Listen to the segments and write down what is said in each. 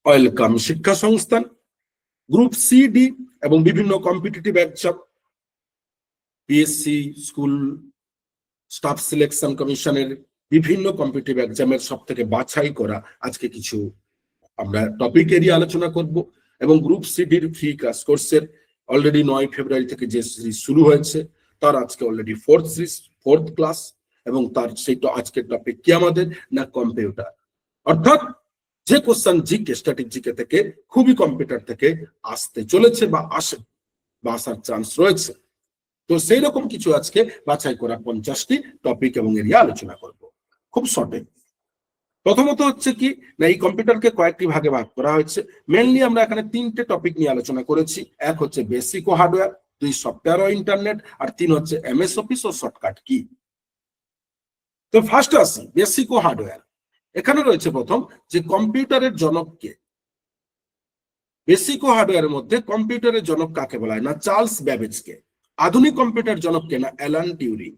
Welcome শিক্ষা সংস্থান, group C D এবং বিভিন্ন competitive exam, PSC, school staff selection কমিশনের বিভিন্ন কম্পিটিটিভ এক্সামের সব থেকে বাছাই করা আজকে কিছু আমরা টপিক এরিয়া আলোচনা করব। এবং গ্রুপ সিডির ফ্রি ক্লাস কোর্সের অলরেডি 9 ফেব্রুয়ারি থেকে যে সিরিজ শুরু হয়েছে তার আজকে অলরেডি ফোর্থ ক্লাস, এবং তার সেইটা আজকের টপিক কি আমাদের না কম্পিউটার, অর্থাৎ যে কোশ্চেন জিকে স্ট্যাটিক জিকে থেকে খুবই কম্পিউটার থেকে আসতে চলেছে বা আসে বা আসার চান্স রয়েছে। তো সেই রকম কিছু আজকে বাছাই করা 50টি টপিক এবং এরিয়া আলোচনা করব খুব শর্টে। প্রথমত হচ্ছে কি না, এই কম্পিউটারকে কয়েকটি ভাগে ভাগ করা হয়েছে। মেনলি আমরা এখানে 3টে টপিক নিয়ে আলোচনা করেছি। এক হচ্ছে বেসিক ও হার্ডওয়্যার, 2 সফটওয়্যার ও ইন্টারনেট, আর 3 হচ্ছে এমএস অফিস ও শর্টকাট কি। তো ফার্স্ট আসি বেসিক ও হার্ডওয়্যার। এখানে রয়েছে প্রথম যে কম্পিউটারের জনক কে। বেসিক ও হার্ডওয়্যারের মধ্যে কম্পিউটারের জনক কাকে বলা হয় না চার্লস ব্যাবেজকে। আধুনিক কম্পিউটার জনক কে না Alan Turing.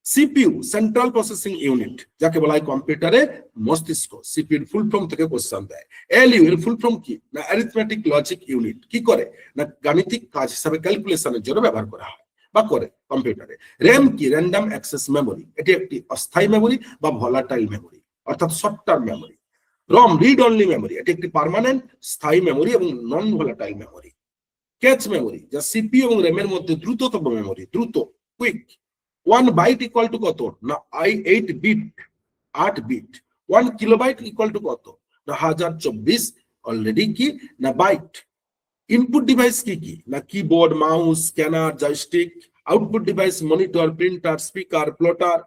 CPU central processing unit, যাকে বলা হয় কম্পিউটারের মস্তিষ্ক। সিপিইউ ফুল ফর্ম থেকে কোশ্চেন দেয়। এলইউ এর ফুল ফর্ম কি না অ্যারিথমেটিক লজিক ইউনিট। কি করে না গাণিতিক কাজ হিসাবে ক্যালকুলেশনের জন্য ব্যবহার করা হয় বা করে কম্পিউটারে। র্যাম কি র্যান্ডম অ্যাক্সেস মেমোরি, এটি একটি অস্থায়ী মেমোরি বা ভলাটাইল মেমোরি অর্থাৎ শর্ট টার্ম মেমোরি। রম রিড অনলি মেমোরি, এটি একটি পার্মানেন্ট স্থায়ী মেমোরি এবং নন ভলাটাইল মেমোরি। ক্যাচ মেমোরি যা সিপিইউ এবং র্যামের মধ্যে দ্রুততম মেমোরি, দ্রুত কুইক। 1 বাইট ইকুয়াল টু কত না 8 bit, 8 bit. 1 kilobyte equal to কত না 1024 অলরেডি কি না বাইট। ইনপুট ডিভাইস কি কি না keyboard, mouse, scanner, joystick. Output device monitor, printer, speaker, plotter.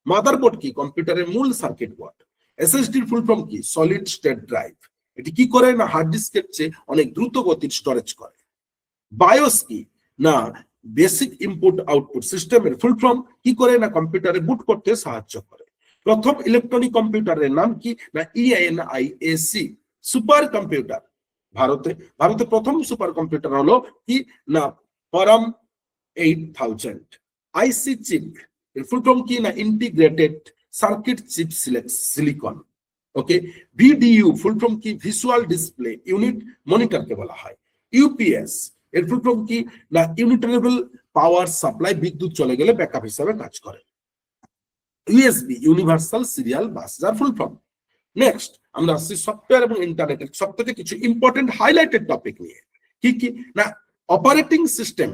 Motherboard কি কম্পিউটারের মূল সার্কিট বোর্ড। এসএসডির ফুল ফর্ম কি সলিড স্টেট ড্রাইভ, এটি কি করে না হার্ড ডিস্কের চেয়ে অনেক দ্রুত গতির স্টোরেজ করে। বায়োস কি না বেসিক ইনপুট আউটপুট সিস্টেমের ফুল ফর্ম, কি করে না কম্পিউটারে বুট করতে সাহায্য করে। প্রথম ইলেকট্রনিক কম্পিউটারের নাম কি না ইএনআইএসি সুপার কম্পিউটার। ভারতে প্রথম সুপার কম্পিউটার হলো কি না পরম 8000। আইসি চিপ এর ফুল ফর্ম কি না ইন্টিগ্রেটেড সার্কিট চিপ সিলিকন। ওকে। ভিডিইউ ফুল ফর্ম কি ভিজুয়াল ডিসপ্লে ইউনিট, মনিটরকে বলা হয়। ইউপিএস এর ফুল ফর্ম কি না ইউনিটেবল পাওয়ার সাপ্লাই, বিদ্যুৎ চলে গেলে ব্যাকআপ হিসাবে কাজ করে। ইউএসবি ইউনিভার্সাল সিরিয়াল বাস, যার ফুল ফর্ম। নেক্সট আমরা আসছি সফটওয়্যার এবং ইন্টারনেটের সবথেকে কিছু ইম্পর্টেন্ট হাইলাইটেড টপিক নিয়ে। কি কি না অপারেটিং সিস্টেম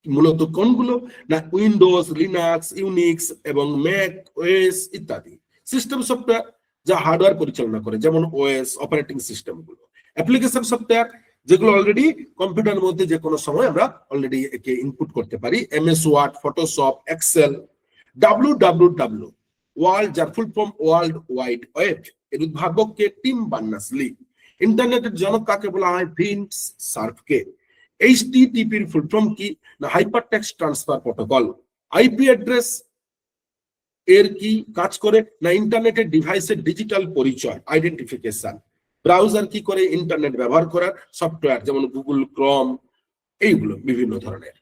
মূলত কোনগুলো না উইন্ডোজ, লিনাক্স, ইউনিক্স এবং ম্যাক ওএস ইত্যাদি। সিস্টেম সফটওয়্যার যা হার্ডওয়্যার পরিচালনা করে, যেমন ওএস অপারেটিং সিস্টেম গুলো। অ্যাপ্লিকেশন সফটওয়্যার যেগুলো অলরেডি কম্পিউটারের মধ্যে যে কোনো সময় আমরা অলরেডি একে ইনপুট করতে পারি, MS word, Photoshop, Excel. W W W world, যার full form world wide web, এর উদ্ভাবক কে টিম বার্নার্স-লি। ইন্টারনেটের জনক কাকে বলা হয় ভিন্স সার্ফকে। এইচটিটিপি এর ফুল ফর্ম কি না hypertext transfer protocol. IP address এর কি কাজ করে না ইন্টারনেটের ডিভাইসের ডিজিটাল পরিচয় আইডেন্টিফিকেশন। ব্রাউজার কি করে ইন্টারনেট ব্যবহার করার সফটওয়্যার, যেমন গুগল ক্রোম, এইগুলো বিভিন্ন ধরনের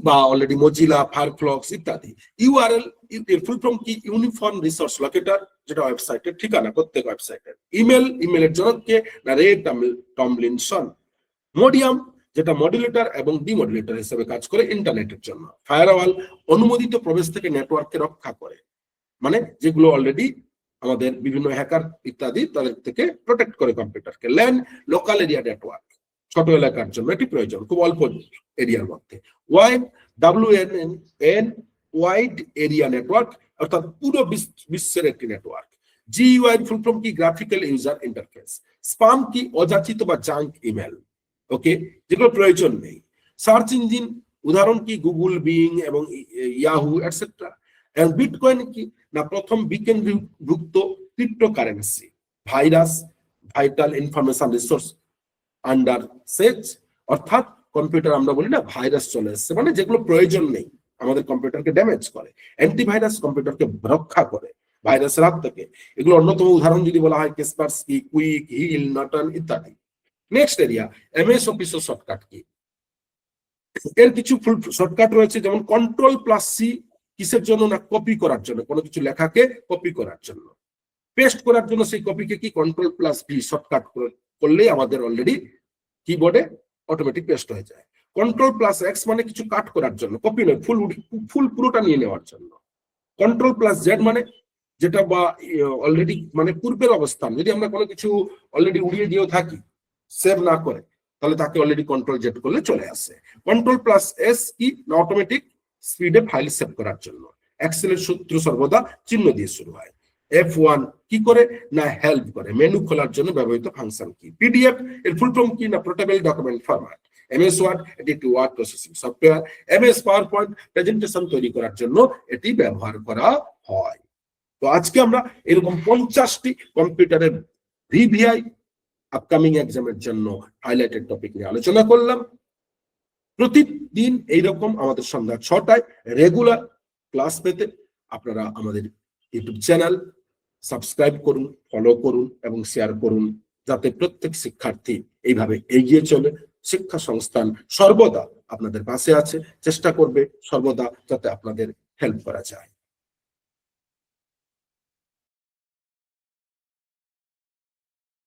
বা অলরেডি মজিলা, ফায়ারফক্স ইত্যাদি। ইউআরএল এর ফুল ফর্ম কি ইউনিফর্ম রিসোর্স লোকেটর, যেটা ওয়েবসাইটের ঠিকানা প্রত্যেক ওয়েবসাইটের। ইমেলের জনক কে না রে টমলিনসন। মডিয়াম যেটা মডুলেটর এবং ডিমডুলেটর হিসেবে কাজ করে ইন্টারনেটের জন্য। ফায়ারওয়াল অনুমোদিত প্রবেশ থেকে নেটওয়ার্ককে রক্ষা করে, মানে যেগুলো অলরেডি আমাদের বিভিন্ন হ্যাকার ইত্যাদি তাদের থেকে প্রোটেক্ট করে কম্পিউটারকে। ল্যান লোকাল এরিয়া নেটওয়ার্ক, ছোট এলাকার জন্য এটি প্রয়োজন, খুব অল্প এরিয়ার মধ্যে। Wide WAN wide area network, অর্থাৎ পুরো বিশ্বের একটি নেটওয়ার্ক। জিইউআই ফুল ফর্ম কি গ্রাফিক্যাল ইউজার ইন্টারফেস। স্পাম কি অযাচিত বা জাঙ্ক ইমেল, ওকে, যেগুলো প্রয়োজন নেই। সার্চ ইঞ্জিন উদাহরণ কি গুগল, বিং এবং ইয়াহু এটসেট্রা। বিটকয়েন কি না প্রথম বিকেন্দ্রীভুক্ত cryptocurrency. Virus vital information resource under siege, অর্থাৎ কম্পিউটার আমরা বলি না ভাইরাস চলে এসছে, মানে যেগুলো প্রয়োজন নেই আমাদের কম্পিউটারকে ড্যামেজ করে। অ্যান্টিভাইরাস কম্পিউটারকে রক্ষা করে ভাইরাসের হাত থেকে। এগুলো অন্যতম উদাহরণ যদি বলা হয় কেসপারস্কি, কুইক, হিল, নটন ইত্যাদি। নেক্সট এরিয়া এমএস অফিস ও শর্টকাট কি। এর কিছু ফুল শর্টকাট রয়েছে, যেমন কন্ট্রোল প্লাস সি কিসের জন্য না কপি করার জন্য, কোনো কিছু লেখাকে কপি করার জন্য। পেস্ট করার জন্য সেই কপিকে কি Ctrl+V শর্টকাট করলেই আমাদের অলরেডি কিবোর্ডে অটোমেটিক পেস্ট হয়ে যায়। Ctrl+X মানে কিছু কাট করার জন্য, কপি নয়, ফুল পুরোটা নিয়ে নেওয়ার জন্য। Ctrl+Z মানে যেটা বা অলরেডি মানে পূর্বের অবস্থান, যদি আমরা কোনো কিছু অলরেডি উড়িয়ে দিয়েও থাকি সেভ না করে, তাহলে তাকে অলরেডি Ctrl+Z করলে চলে আসে। Ctrl+S কি না অটোমেটিক স্পিডে ফাইল সেভ করার জন্য। এক্সেলের সূত্র সর্বদা চিহ্ন দিয়ে শুরু হয়। F1 কি করে না হেল্প করে, মেনু খোলার জন্য ব্যবহৃত ফাংশন কি। পিডিএফ এর ফুল ফর্ম কি না portable document format. MS word এটি একটি word processing software. MS PowerPoint presentation তৈরি করার জন্য এটি ব্যবহার করা হয়। তো আজকে আমরা এরকম 50টি কম্পিউটারের VVI আপকামিং এক্সামের জন্য হাইলাইটেড টপিক নিয়ে আলোচনা করলাম। প্রতিদিন এইরকম আমাদের সন্ধ্যা 6টায় রেগুলার ক্লাস পেতে আপনারা আমাদের ইউটিউব চ্যানেল সাবস্ক্রাইব করুন, ফলো করুন এবং শেয়ার করুন, যাতে প্রত্যেক শিক্ষার্থী এইভাবে এগিয়ে চলে। শিক্ষা সংস্থান সর্বদা আপনাদের পাশে আছে, চেষ্টা করবে সর্বদা যাতে আপনাদের হেল্প করা যায়।